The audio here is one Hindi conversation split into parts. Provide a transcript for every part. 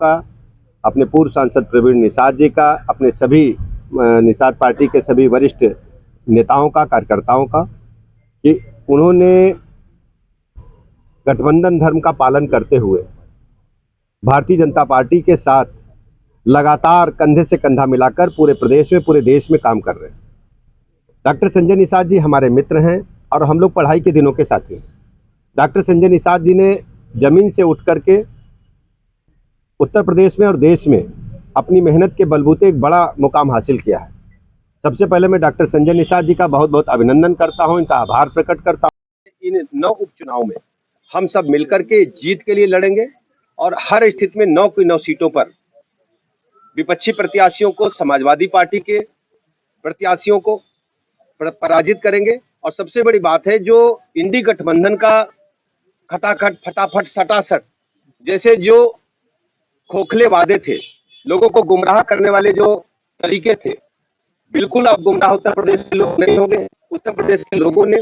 का, अपने पूर्व सांसद प्रवीण निषाद जी का, अपने सभी निषाद पार्टी के सभी वरिष्ठ नेताओं का, कार्यकर्ताओं का, कि उन्होंने गठबंधन धर्म का पालन करते हुए भारतीय जनता पार्टी के साथ लगातार कंधे से कंधा मिलाकर पूरे प्रदेश में, पूरे देश में काम कर रहे हैं। डॉक्टर संजय निषाद जी हमारे मित्र हैं और हम लोग पढ़ाई के दिनों के साथी हैं। डॉक्टर संजय निषाद जी ने जमीन से उठ करके उत्तर प्रदेश में और देश में अपनी मेहनत के बलबूते एक बड़ा मुकाम हासिल किया है। सबसे पहले मैं डॉक्टर संजय निषाद जी का बहुत बहुत अभिनंदन करता हूं, इनका आभार प्रकट करता हूं। इन 9 उपचुनाव में हम सब मिलकर के जीत के लिए लड़ेंगे और हर स्थिति में 9 की 9 सीटों पर विपक्षी प्रत्याशियों को, समाजवादी पार्टी के प्रत्याशियों को पराजित करेंगे। और सबसे बड़ी बात है, जो इंडी गठबंधन का खटाखट, फटाफट, सटासट जैसे जो खोखले वादे थे, लोगों को गुमराह करने वाले जो तरीके थे, बिल्कुल अब गुमराह उत्तर प्रदेश के लोग नहीं होंगे। उत्तर प्रदेश के लोगों ने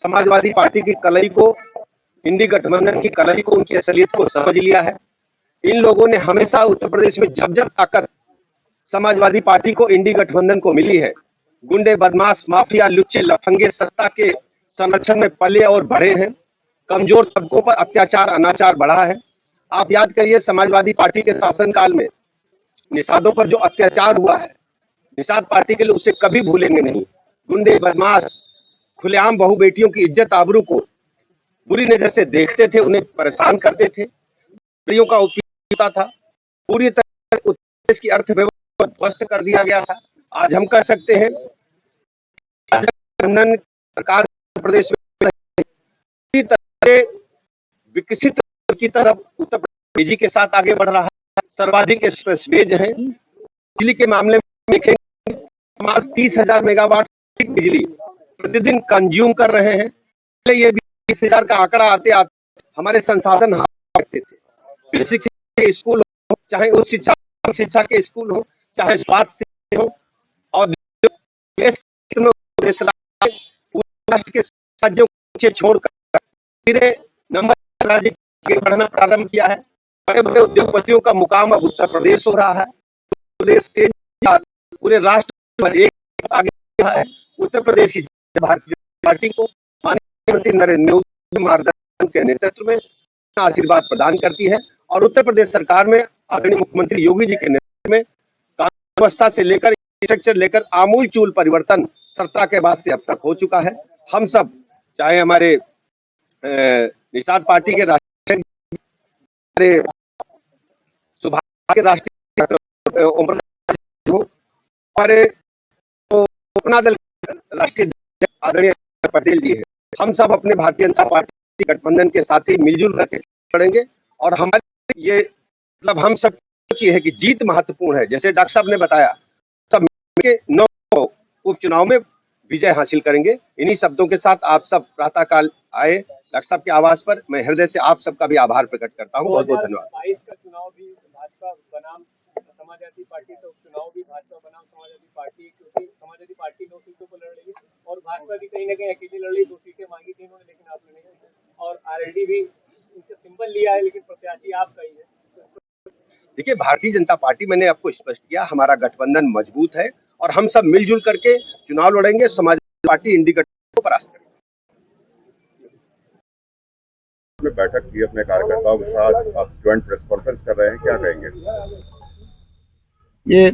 समाजवादी पार्टी की कलई को, इंडी गठबंधन की कलई को, उनकी असलियत को समझ लिया है। इन लोगों ने हमेशा उत्तर प्रदेश में जब जब ताकत समाजवादी पार्टी को, इंडी गठबंधन को मिली है, गुंडे, बदमाश, माफिया, लुच्चे, लफंगे सत्ता के संरक्षण में पले और बढ़े हैं। कमजोर तबकों पर अत्याचार, अनाचार बढ़ा है। आप याद करिए, समाजवादी पार्टी के शासनकाल में निषादों पर जो अत्याचार हुआ है, निषाद पार्टी के लोग उसे कभी भूलेंगे नहीं। गुंडे, बदमाश खुलेआम बहू बेटियों की इज्जत आबरू को बुरी नजर से देखते थे, उन्हें परेशान करते थे, स्त्रियों का उपयोग होता था। पूरी तरह उत्तर प्रदेश की अर्थव्यवस्था ध्वस्त कर दिया गया था। आज हम कह सकते हैं गठबंधन सरकार प्रदेश में पूरी तरह विकसित की तरफ उत्तर प्रदेश तेजी के साथ आगे बढ़ रहा है। सर्वाधिक एक्सप्रेसवेज है। बिजली के मामले में देखेंगे, 30,000 मेगावाट बिजली प्रतिदिन कंज्यूम कर रहे हैं। पहले ये 20,000 का आंकड़ा आते आते हमारे संसाधन रखते थे। बेसिक शिक्षा के स्कूल हो, चाहे उच्च शिक्षा के स्कूल हो, चाहे स्वास्थ्य से हो, और राष्ट्र के राज्यों को छोड़कर धीरे नंबर राज्य बढ़ना प्रारंभ किया है। बड़े बड़े उद्योगपतियों का मुकाम अब उत्तर प्रदेश हो रहा है। प्रदेश के पूरे राष्ट्र में एक आगे है। उत्तर प्रदेश की भारतीय पार्टी को माननीय प्रधानमंत्री नरेंद्र मोदी मार्गदर्शन के नेतृत्व में आशीर्वाद प्रदान करती है। और उत्तर प्रदेश सरकार में आदरणीय मुख्यमंत्री योगी जी के नेतृत्व में कानून व्यवस्था से लेकर स्ट्रक्चर लेकर आमूल चूल परिवर्तन सत्ता के बाद से अब तक हो चुका है। हम सब, चाहे हमारे निषाद पार्टी के राष्ट्रीय सुभाष के राष्ट्रीय और अपना दल राष्ट्रीय आदरणीय पटेल जी है, हम सब अपने भारतीय जनता पार्टी गठबंधन के साथ ही मिलजुल करके लड़ेंगे। और हमारे ये मतलब हम सब की है कि जीत महत्वपूर्ण है। जैसे डॉक्टर साहब ने बताया, सब मिलके 9 उपचुनाव में विजय हासिल करेंगे। इन्हीं शब्दों के साथ आप सब प्रातःकाल आए डॉक्टर साहब के आवास पर। मैं हृदय से आप सबका भी आभार प्रकट करता हूँ। बहुत बहुत धन्यवाद। 22 का चुनाव भी भाजपा बनाम समाजवादी पार्टी, तो चुनाव भी भाजपा बनाम समाजवादी पार्टी, क्योंकि समाजवादी पार्टी 2 सीटों पर लड़ रही है और भाजपा भी कहीं ना कहीं अकेली लड़ रही। 2 सीटें मांगी थी इन्होंने, लेकिन आपने नहीं। और आरएलडी भी उनसे सिंबल लिया है, लेकिन प्रत्याशी आपका ही है। देखिए, भारतीय जनता पार्टी, मैंने आपको स्पष्ट किया, हमारा गठबंधन मजबूत है और हम सब मिलजुल करके चुनाव लड़ेंगे। समाजवादी पार्टी इंडी गठबंधन को परास्त करेगी। बैठक की अपने कार्यकर्ताओं के साथ, आप ज्वाइंट प्रेस कॉन्फ्रेंस कर रहे हैं, क्या कहेंगे? ये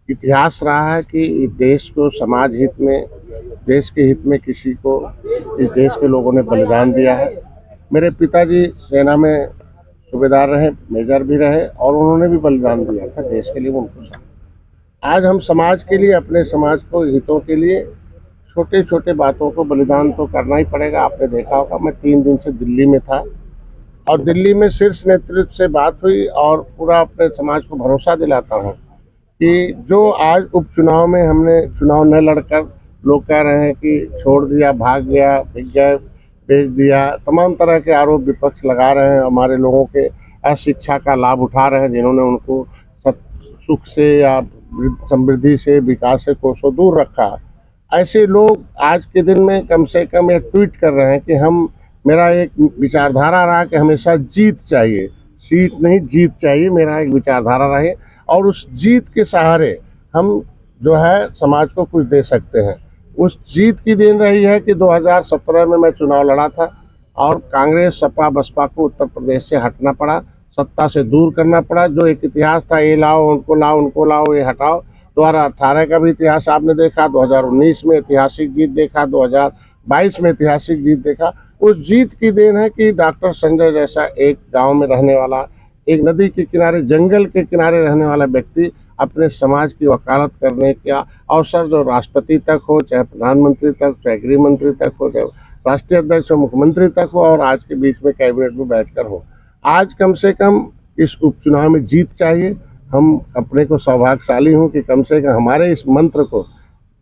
इतिहास रहा है कि देश को समाज हित में, देश के हित में किसी को इस देश के लोगों ने बलिदान दिया है। मेरे पिताजी सेना में सूबेदार रहे, मेजर भी रहे, और उन्होंने भी बलिदान दिया था देश के लिए। उनको आज हम समाज के लिए, अपने समाज को हितों के लिए छोटे छोटे बातों को बलिदान तो करना ही पड़ेगा। आपने देखा होगा, मैं 3 दिन से दिल्ली में था और दिल्ली में शीर्ष नेतृत्व से बात हुई और पूरा अपने समाज को भरोसा दिलाता हूँ कि जो आज उपचुनाव में हमने चुनाव न लड़कर, लोग कह रहे हैं कि छोड़ दिया, भाग गया, बिक गए, बेच दिया, तमाम तरह के आरोप विपक्ष लगा रहे हैं। हमारे लोगों के अशिक्षा का लाभ उठा रहे हैं, जिन्होंने उनको सुख से या समृद्धि से, विकास से कोसों दूर रखा। ऐसे लोग आज के दिन में कम से कम ये ट्वीट कर रहे हैं कि मेरा एक विचारधारा रहा कि हमेशा जीत चाहिए, सीट नहीं जीत चाहिए, मेरा एक विचारधारा रहे, और उस जीत के सहारे हम जो है समाज को कुछ दे सकते हैं। उस जीत की देन रही है कि 2017 में मैं चुनाव लड़ा था और कांग्रेस सपा बसपा को उत्तर प्रदेश से हटना पड़ा, सत्ता से दूर करना पड़ा। जो एक इतिहास था, ये लाओ उनको लाओ उनको लाओ ये हटाओ, 2018 का भी इतिहास आपने देखा, 2019 में ऐतिहासिक जीत देखा, 2022 में ऐतिहासिक जीत देखा। उस जीत की देन है कि डॉक्टर संजय जैसा एक गांव में रहने वाला, एक नदी के किनारे जंगल के किनारे रहने वाला व्यक्ति अपने समाज की वकालत करने का अवसर जो राष्ट्रपति तक हो, चाहे प्रधानमंत्री तक, चाहे गृह मंत्री तक हो, चाहे राष्ट्रीय अध्यक्ष हो, मुख्यमंत्री तक हो, और आज के बीच में कैबिनेट में बैठकर हो। आज कम से कम इस उपचुनाव में जीत चाहिए। हम अपने को सौभाग्यशाली हूँ कि कम से कम हमारे इस मंत्र को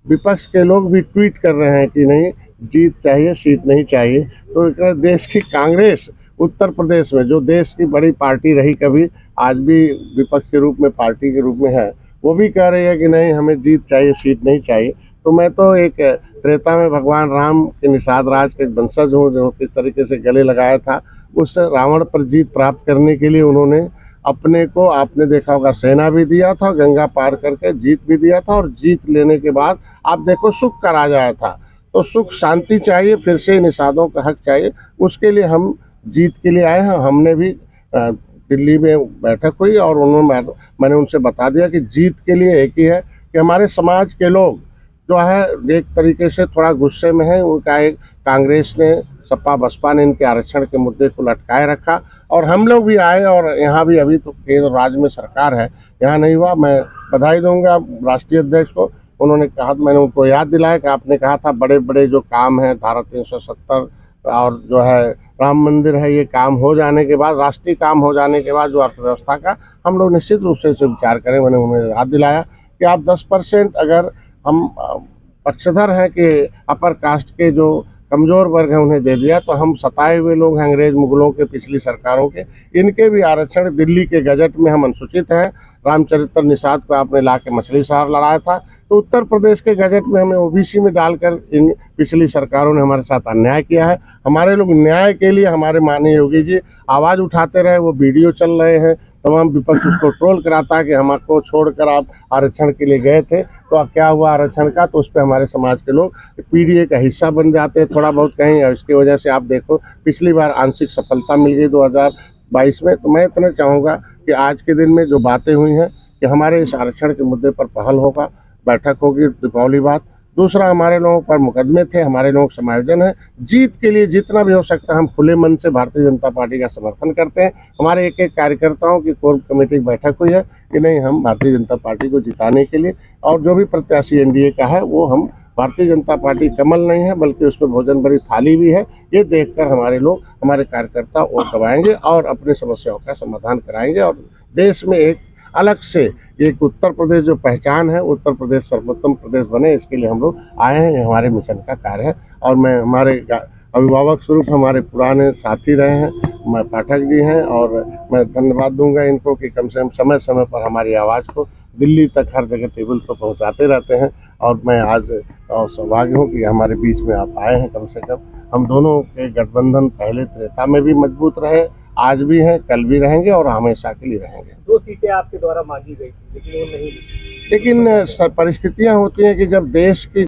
विपक्ष के लोग भी ट्वीट कर रहे हैं कि नहीं, जीत चाहिए, सीट नहीं चाहिए। तो देश की कांग्रेस उत्तर प्रदेश में, जो देश की बड़ी पार्टी रही कभी, आज भी विपक्ष के रूप में पार्टी के रूप में है, वो भी कह रही है कि नहीं, हमें जीत चाहिए, सीट नहीं चाहिए। तो मैं तो एक त्रेता में भगवान राम के निषाद राज के वंशज हूँ, जो किस तरीके से गले लगाया था, उस रावण पर जीत प्राप्त करने के लिए उन्होंने अपने को, आपने देखा होगा, सेना भी दिया था, गंगा पार करके जीत भी दिया था, और जीत लेने के बाद आप देखो सुख का राज आया था। तो सुख शांति चाहिए, फिर से निषादों का हक चाहिए, उसके लिए हम जीत के लिए आए हैं। हमने भी दिल्ली में बैठक हुई और मैंने उनसे बता दिया कि जीत के लिए एक ही है कि हमारे समाज के लोग जो है एक तरीके से थोड़ा गुस्से में है। उनका एक कांग्रेस ने, सपा बसपा ने इनके आरक्षण के मुद्दे को लटकाए रखा, और हम लोग भी आए, और यहाँ भी अभी तो केंद्र राज्य में सरकार है, यहाँ नहीं हुआ। मैं बधाई दूंगा राष्ट्रीय अध्यक्ष को। उन्होंने कहा, मैंने उनको याद दिलाया कि आपने कहा था बड़े बड़े जो काम हैं, धारा 370 और जो है राम मंदिर है, ये काम हो जाने के बाद, राष्ट्रीय काम हो जाने के बाद जो अर्थव्यवस्था का, हम लोग निश्चित रूप से इसे विचार करें। मैंने उन्हें याद दिलाया कि आप 10% अगर हम पक्षधर हैं कि अपर कास्ट के जो कमज़ोर वर्ग हैं उन्हें दे दिया, तो हम सताए हुए लोग हैं अंग्रेज मुगलों के, पिछली सरकारों के, इनके भी आरक्षण दिल्ली के गजट में हम अनुसूचित हैं। रामचरित्र निषाद को आपने ला के मछली शहर लड़ाया था, तो उत्तर प्रदेश के गजट में हमें ओबीसी में डालकर इन पिछली सरकारों ने हमारे साथ अन्याय किया है। हमारे लोग न्याय के लिए, हमारे माननीय योगी जी आवाज़ उठाते रहे, वो वीडियो चल रहे हैं, तमाम विपक्ष उसको ट्रोल कराता है कि हमको छोड़कर आप आरक्षण के लिए गए थे, तो अब क्या हुआ आरक्षण का, तो उस पर हमारे समाज के लोग पीडीए का हिस्सा बन जाते हैं थोड़ा बहुत कहीं, और इसकी वजह से आप देखो पिछली बार आंशिक सफलता मिल गई 2022 में। तो मैं इतना चाहूँगा कि आज के दिन में जो बातें हुई हैं कि हमारे इस आरक्षण के मुद्दे पर पहल होगा, बैठक होगी दीपावली बाद। दूसरा, हमारे लोगों पर मुकदमे थे, हमारे लोगों का समायोजन है। जीत के लिए जितना भी हो सकता है हम खुले मन से भारतीय जनता पार्टी का समर्थन करते हैं। हमारे एक एक कार्यकर्ताओं की कोर कमेटी की बैठक हुई है कि नहीं, हम भारतीय जनता पार्टी को जिताने के लिए, और जो भी प्रत्याशी एनडीए का है वो हम, भारतीय जनता पार्टी कमल नहीं है बल्कि उसमें भोजन भरी थाली भी है, ये देखकर हमारे लोग, हमारे कार्यकर्ता वोट दबाएंगे और अपनी समस्याओं का समाधान कराएंगे, और देश में एक अलग से एक उत्तर प्रदेश जो पहचान है, उत्तर प्रदेश सर्वोत्तम प्रदेश बने, इसके लिए हम लोग आए हैं। ये हमारे मिशन का कार्य है, और मैं, हमारे अभिभावक स्वरूप हमारे पुराने साथी रहे हैं, मैं पाठक जी हैं, और मैं धन्यवाद दूंगा इनको कि कम से कम समय समय पर हमारी आवाज़ को दिल्ली तक हर जगह टेबल पर पहुंचाते रहते हैं। और मैं आज सौभाग्य हूँ कि हमारे बीच में आप आए हैं। कम से कम हम दोनों के गठबंधन पहले त्रेता में भी मजबूत रहे, आज भी हैं, कल भी रहेंगे और हमेशा के लिए रहेंगे। 2 सीटें आपके द्वारा मांगी गई थी, लेकिन वो नहीं मिली। लेकिन परिस्थितियां होती हैं कि जब देश की